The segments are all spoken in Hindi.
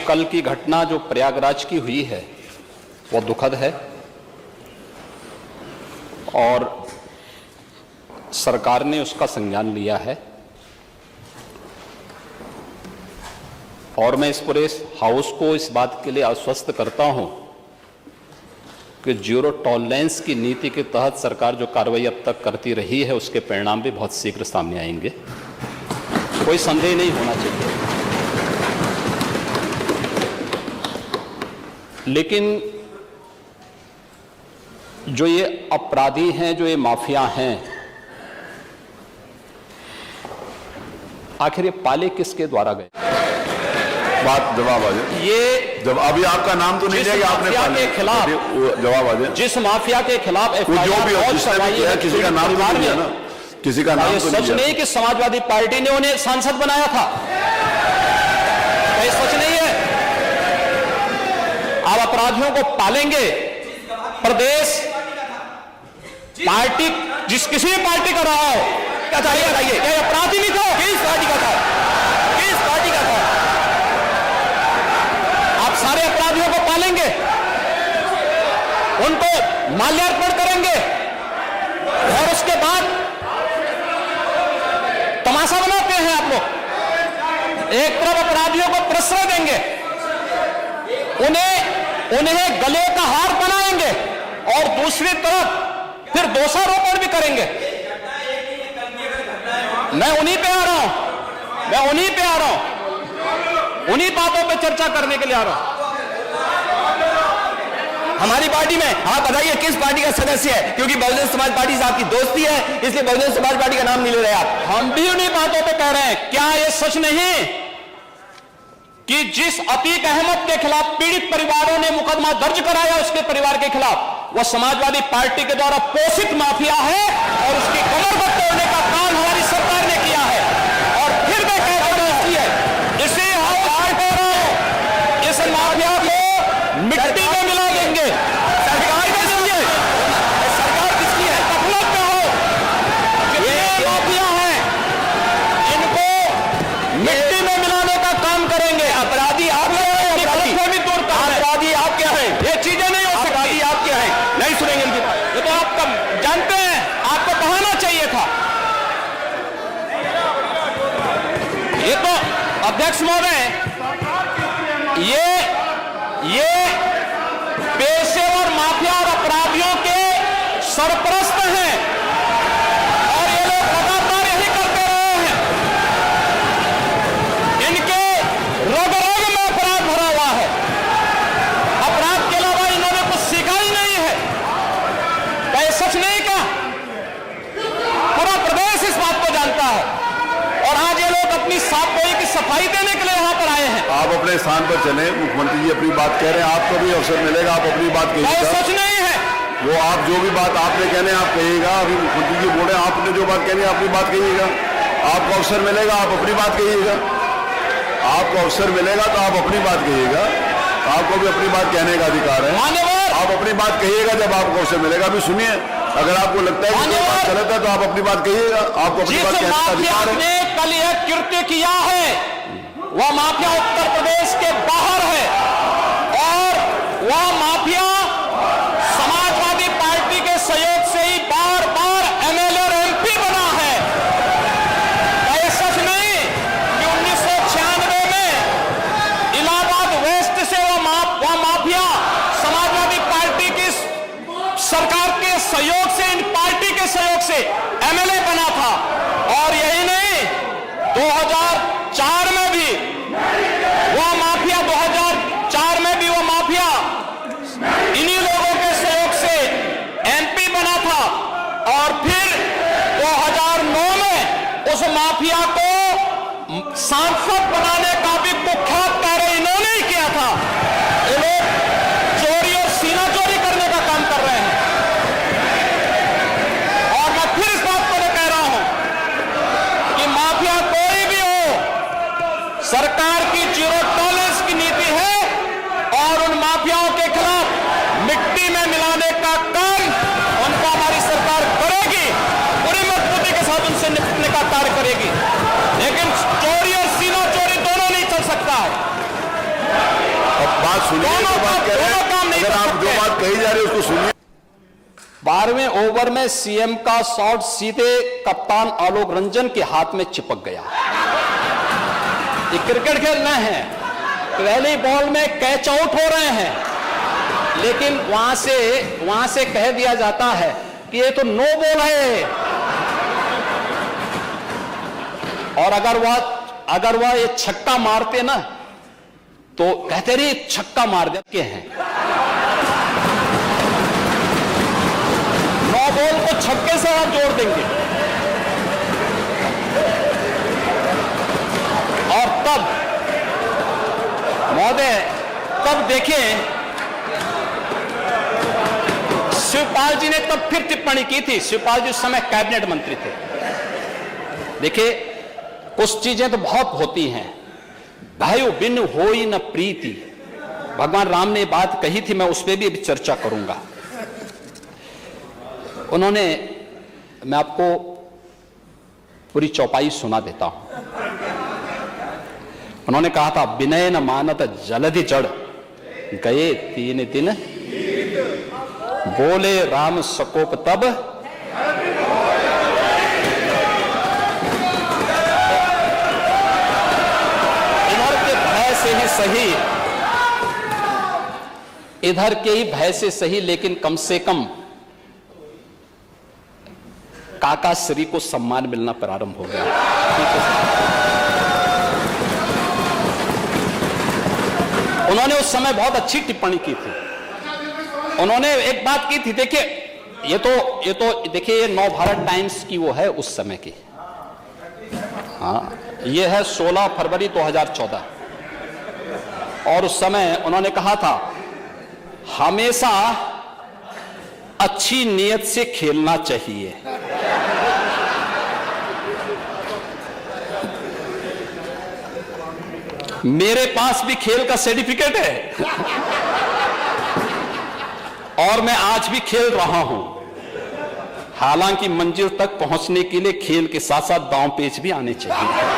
कल की घटना जो प्रयागराज की हुई है वो दुखद है और सरकार ने उसका संज्ञान लिया है और मैं इस पूरे हाउस को इस बात के लिए आश्वस्त करता हूं कि जीरो टॉलरेंस की नीति के तहत सरकार जो कार्रवाई अब तक करती रही है उसके परिणाम भी बहुत शीघ्र सामने आएंगे, कोई संदेह नहीं होना चाहिए। लेकिन जो ये अपराधी हैं, जो ये माफिया हैं, आखिर ये पाले किसके द्वारा गए? बात जवाब आ जाए। ये जब अभी आपका नाम तो नहीं जाएगा, आपने के खिलाफ जवाब आ जाए। जिस माफिया के खिलाफ जो भी हो, जिसने भी किया, किसी का नाम तो नहीं है ना, किसी का नाम तो नहीं है। सच नहीं कि समाजवादी पार्टी ने उन्हें सांसद बनाया था, ये सच नहीं है। आप अपराधियों को पालेंगे, प्रदेश पार्टी जिस किसी भी पार्टी का रहा हो, क्या चाहिए बताइए, क्या अपराधी नहीं था? किस पार्टी का था? किस पार्टी का था? आप सारे अपराधियों को पालेंगे, उनको माल्यार्पण करेंगे और उसके बाद तमाशा बनाते हैं आप लोग। एक तरफ अपराधियों को प्रश्रय देंगे, उन्हें गले का हार बनाएंगे और दूसरी तरफ फिर दोषारोपण भी करेंगे। मैं उन्हीं पे आ रहा हूं, उन्हीं बातों पे चर्चा करने के लिए आ रहा हूं। हमारी पार्टी में आप बताइए किस पार्टी का सदस्य है? क्योंकि बहुजन समाज पार्टी से आपकी दोस्ती है, इसलिए बहुजन समाज पार्टी का नाम नहीं ले रहे आप। हम भी उन्हीं बातों पे कह रहे हैं। क्या यह सच नहीं कि जिस अतीक अहमद के खिलाफ पीड़ित परिवारों ने मुकदमा दर्ज कराया, उसके परिवार के खिलाफ, वह समाजवादी पार्टी के द्वारा पोषित माफिया है और उसकी कमर पर तोड़ने का काम हमारी सरकार ने किया है। और फिर मैं कहता हूं, इसी हाउस हो रहा हूं, इस माफिया को मिट्टी में मिला देंगे। सरकार किसकी है? सरकार किसकी है? गफलत में हो, ये माफिया हैं, इनको मिट्टी में मिलाने का काम करेंगे। अपराधी आप क्या है? अपराधी आप क्या है? ये चीजें नहीं हो सकती। आप क्या है? नहीं सुनेंगे इनकी बात। ये तो आप जानते हैं, आपको कहना चाहिए था। ये तो अध्यक्ष महोदय, ये पेशेवर माफिया और अपराधियों के सरपरस्त हैं और ये लोग लगातार यही करते रहे हैं। इनके रग रग में अपराध भरा हुआ है। अपराध के अलावा इन्होंने कुछ सीखा ही नहीं है। क्या ये सच नहीं? क्या पूरा प्रदेश इस बात को जानता है और आज ये लोग अपनी साफ गोई की सफाई देने के लिए यहां पर आए हैं। आप अपने स्थान पर चले, मुख्यमंत्री जी अपनी बात कह रहे हैं, आपको भी अवसर मिलेगा, आप अपनी बात कहिएगा। सच नहीं है वो आप जो भी बात आपने कहने आप कहिएगा। अभी मुख्यमंत्री जी बोल रहे हैं, आपने जो बात कहनी है अपनी बात कहिएगा। आपको अवसर मिलेगा, आप अपनी बात कहिएगा। आपको अवसर मिलेगा तो आप अपनी बात कहिएगा। आपको भी अपनी बात कहने का अधिकार है, आप अपनी बात कहिएगा जब आपको अवसर मिलेगा। अभी सुनिए, अगर आपको लगता है कि कोई बात गलत है तो आप अपनी बात कहिएगा। आपको अपनी बात कहने का अधिकार है। ने कल यह कृत्य किया है, वह माफिया उत्तर प्रदेश के बाहर है और वह माफिया समाजवादी पार्टी के सहयोग से ही बार बार एमएलए और एमपी बना है। क्या सच नहीं कि 1996 में इलाहाबाद वेस्ट से वह माफिया समाजवादी पार्टी की सरकार के सहयोग से, इन पार्टी के सहयोग से एमएलए बना था। और यही नहीं, 2004 में भी वह माफिया 2004 में भी वह माफिया इन्हीं लोगों के सहयोग से एमपी बना था। और फिर 2009 में उस माफिया को सांसद बनाने का भी कुख्यात कार्य इन्होंने ही किया था। ये लोग चोरी और सीना चोरी करने का काम कर रहे हैं। और मैं फिर इस बात को कह रहा हूं कि माफिया कोई भी हो, सरकार की जीरो टॉलरेंस की नीति है और उन माफियाओं के खिलाफ मिट्टी में मिलाने का काम उनका हमारी सरकार करेगी, पूरी मजबूती के साथ उनसे निपटने का कार्य करेगी। लेकिन चोरी और सीना चोरी दोनों नहीं चल सकता है। सुनिए जो बात कह रहे हैं। अगर आप जो बात कही जा रही है उसको सुनिए। 12वें ओवर में सीएम का शॉट सीधे कप्तान आलोक रंजन के हाथ में चिपक गया। ये क्रिकेट खेल रहे हैं, पहली बॉल में कैच आउट हो रहे हैं, लेकिन वहां से कह दिया जाता है कि ये तो नो बॉल है। और अगर वह ये छक्का मारते ना तो कहते रही छक्का मार देते हैं। नो बॉल को छक्के से आप जोड़ देंगे। और तब महोदय तब देखें, शिवपाल जी ने तब फिर टिप्पणी की थी। शिवपाल जी उस समय कैबिनेट मंत्री थे। देखिए, कुछ चीजें तो बहुत होती हैं। भाइयों बिन होई न प्रीति, भगवान राम ने बात कही थी, मैं उस पर भी अभी चर्चा करूंगा। मैं आपको पूरी चौपाई सुना देता हूं। उन्होंने कहा था, विनय न मानत जलधि जड़, गए 3 दिन, बोले राम सकोप तब, इधर के ही भय से सही, लेकिन कम से कम काका श्री को सम्मान मिलना प्रारंभ हो गया। उन्होंने उस समय बहुत अच्छी टिप्पणी की थी। उन्होंने एक बात की थी, देखिए ये तो देखिए, ये नव भारत टाइम्स की वो है उस समय की। हाँ, ये है 16 फरवरी 2014। और उस समय उन्होंने कहा था, हमेशा अच्छी नीयत से खेलना चाहिए। मेरे पास भी खेल का सर्टिफिकेट है और मैं आज भी खेल रहा हूं। हालांकि मंजिल तक पहुंचने के लिए खेल के साथ साथ दांव पेच भी आने चाहिए।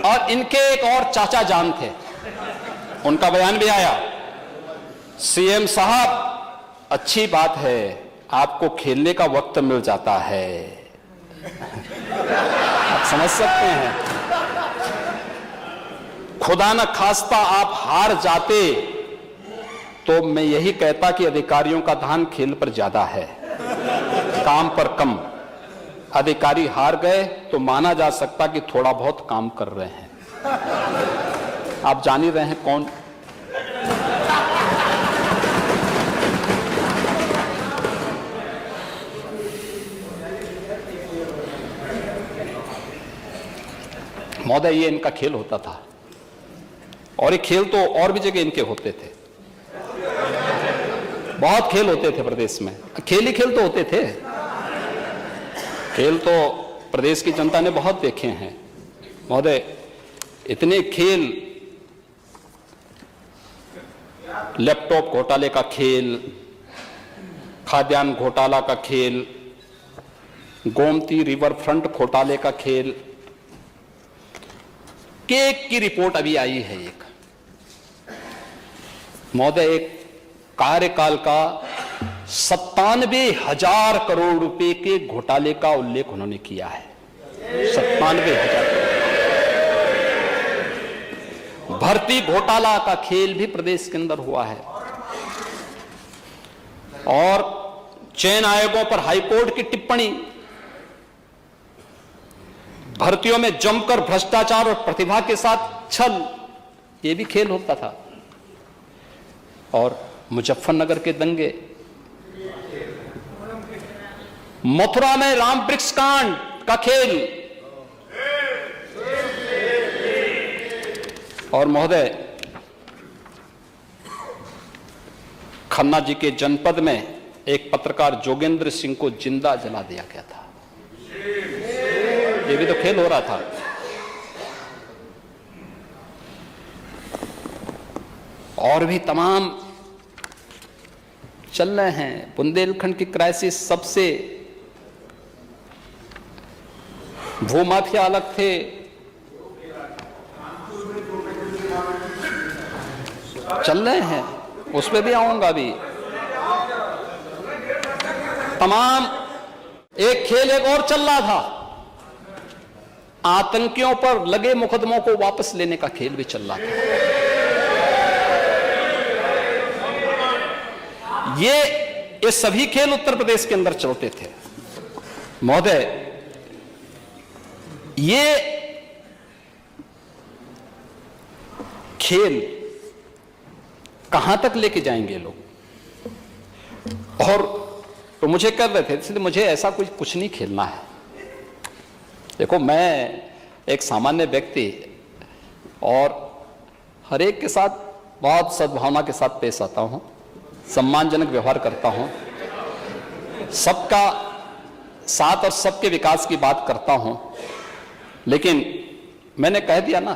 और इनके एक और चाचा जान थे, उनका बयान भी आया, सीएम साहब अच्छी बात है, आपको खेलने का वक्त मिल जाता है। आप समझ सकते हैं, खुदा न खास्ता आप हार जाते तो मैं यही कहता कि अधिकारियों का ध्यान खेल पर ज्यादा है, काम पर कम। अधिकारी हार गए तो माना जा सकता कि थोड़ा बहुत काम कर रहे हैं। आप जान ही रहे हैं कौन। महोदय, ये इनका खेल होता था। और ये खेल तो और भी जगह इनके होते थे, बहुत खेल होते थे प्रदेश में। खेल ही खेल तो होते थे। खेल तो प्रदेश की जनता ने बहुत देखे हैं महोदय। इतने खेल, लैपटॉप घोटाले का खेल, खाद्यान्न घोटाला का खेल, गोमती रिवर फ्रंट घोटाले का खेल, केक की रिपोर्ट अभी आई है एक महोदय, एक कार्यकाल का 97,000 करोड़ रुपए के घोटाले का उल्लेख उन्होंने किया है। 97,000। भर्ती घोटाला का खेल भी प्रदेश के अंदर हुआ है। और चयन आयोगों पर हाईकोर्ट की टिप्पणी, भर्तियों में जमकर भ्रष्टाचार और प्रतिभा के साथ छल, यह भी खेल होता था। और मुजफ्फरनगर के दंगे, मथुरा में राम वृक्ष कांड का खेल। और महोदय, खन्ना जी के जनपद में एक पत्रकार जोगेंद्र सिंह को जिंदा जला दिया गया था। ये भी तो खेल हो रहा था। और भी तमाम चल रहे हैं। बुंदेलखंड की क्राइसिस, सबसे भूमाफिया अलग थे, चल रहे हैं, उस पर भी आऊंगा अभी। तमाम एक खेल एक और चल रहा था, आतंकियों पर लगे मुकदमों को वापस लेने का खेल भी चल रहा था। ये सभी खेल उत्तर प्रदेश के अंदर चलते थे। महोदय, ये खेल कहां तक लेके जाएंगे लोग? और तो मुझे कर रहे थे, इसलिए मुझे ऐसा कुछ नहीं खेलना है। देखो, मैं एक सामान्य व्यक्ति और हर एक के साथ बहुत सद्भावना के साथ पेश आता हूं, सम्मानजनक व्यवहार करता हूं, सबका साथ और सबके विकास की बात करता हूं। लेकिन मैंने कह दिया ना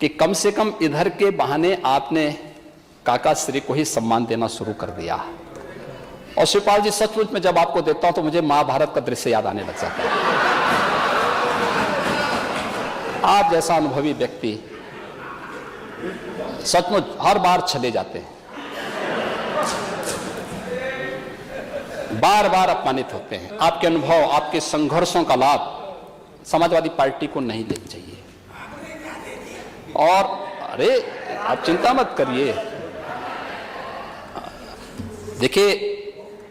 कि कम से कम इधर के बहाने आपने काका श्री को ही सम्मान देना शुरू कर दिया। और शिवपाल जी, सचमुच में जब आपको देखता हूं तो मुझे महाभारत का दृश्य याद आने लग जाता है। आप जैसा अनुभवी व्यक्ति सचमुच हर बार चले जाते हैं, बार बार अपमानित होते हैं। आपके अनुभव, आपके संघर्षों का लाभ समाजवादी पार्टी को नहीं लेना चाहिए। और अरे, आप चिंता मत करिए, देखिए,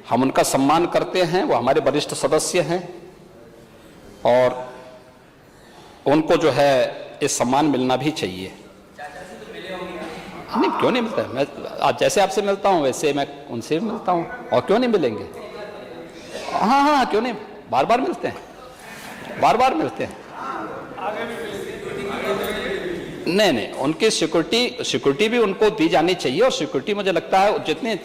हम उनका सम्मान करते हैं, वो हमारे वरिष्ठ सदस्य हैं और उनको जो है ये सम्मान मिलना भी चाहिए। नहीं, क्यों नहीं मिलता है? मैं आज जैसे आपसे मिलता हूं वैसे मैं उनसे भी मिलता हूं, और क्यों नहीं मिलेंगे? हाँ हाँ, क्यों नहीं, बार बार मिलते हैं, बार बार मिलते हैं। नहीं, उनकी सिक्योरिटी भी उनको दी जानी चाहिए। और सिक्योरिटी मुझे लगता है जितने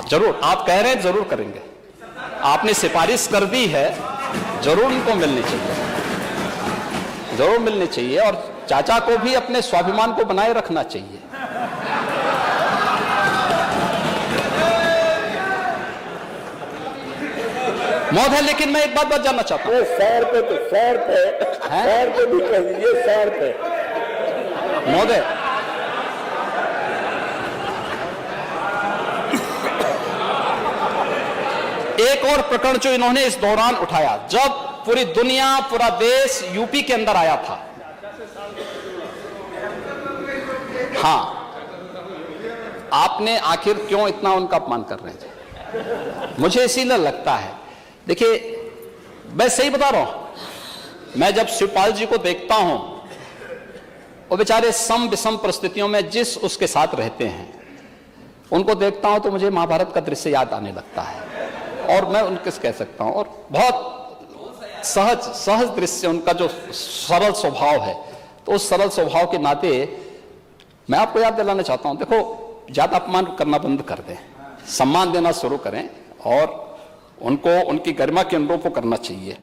जरूर आप कह रहे हैं, जरूर करेंगे। आपने सिफारिश कर दी है, जरूर उनको मिलनी चाहिए, जरूर मिलनी चाहिए। और चाचा को भी अपने स्वाभिमान को बनाए रखना चाहिए। महोदय, लेकिन मैं एक बात जानना चाहता हूँ। सैर पे भी कह दीजिए, सैर पे। महोदय, एक और प्रकरण जो इन्होंने इस दौरान उठाया, जब पूरी दुनिया, पूरा देश यूपी के अंदर आया था, हाँ, आपने आखिर क्यों इतना उनका अपमान कर रहे थे? मुझे इसीलिए लगता है, देखिए, मैं सही बता रहा हूं, मैं जब शिवपाल जी को देखता हूं, वो बेचारे सम विषम परिस्थितियों में जिस उसके साथ रहते हैं, उनको देखता हूं तो मुझे महाभारत का दृश्य याद आने लगता है। और मैं उनके कह सकता हूं, और बहुत सहज दृश्य, उनका जो सरल स्वभाव है, तो उस सरल स्वभाव के नाते मैं आपको याद दिलाना चाहता हूं, देखो, ज्यादा अपमान करना बंद कर दें, सम्मान देना शुरू करें और उनको उनकी गरिमा के अनुरूप करना चाहिए।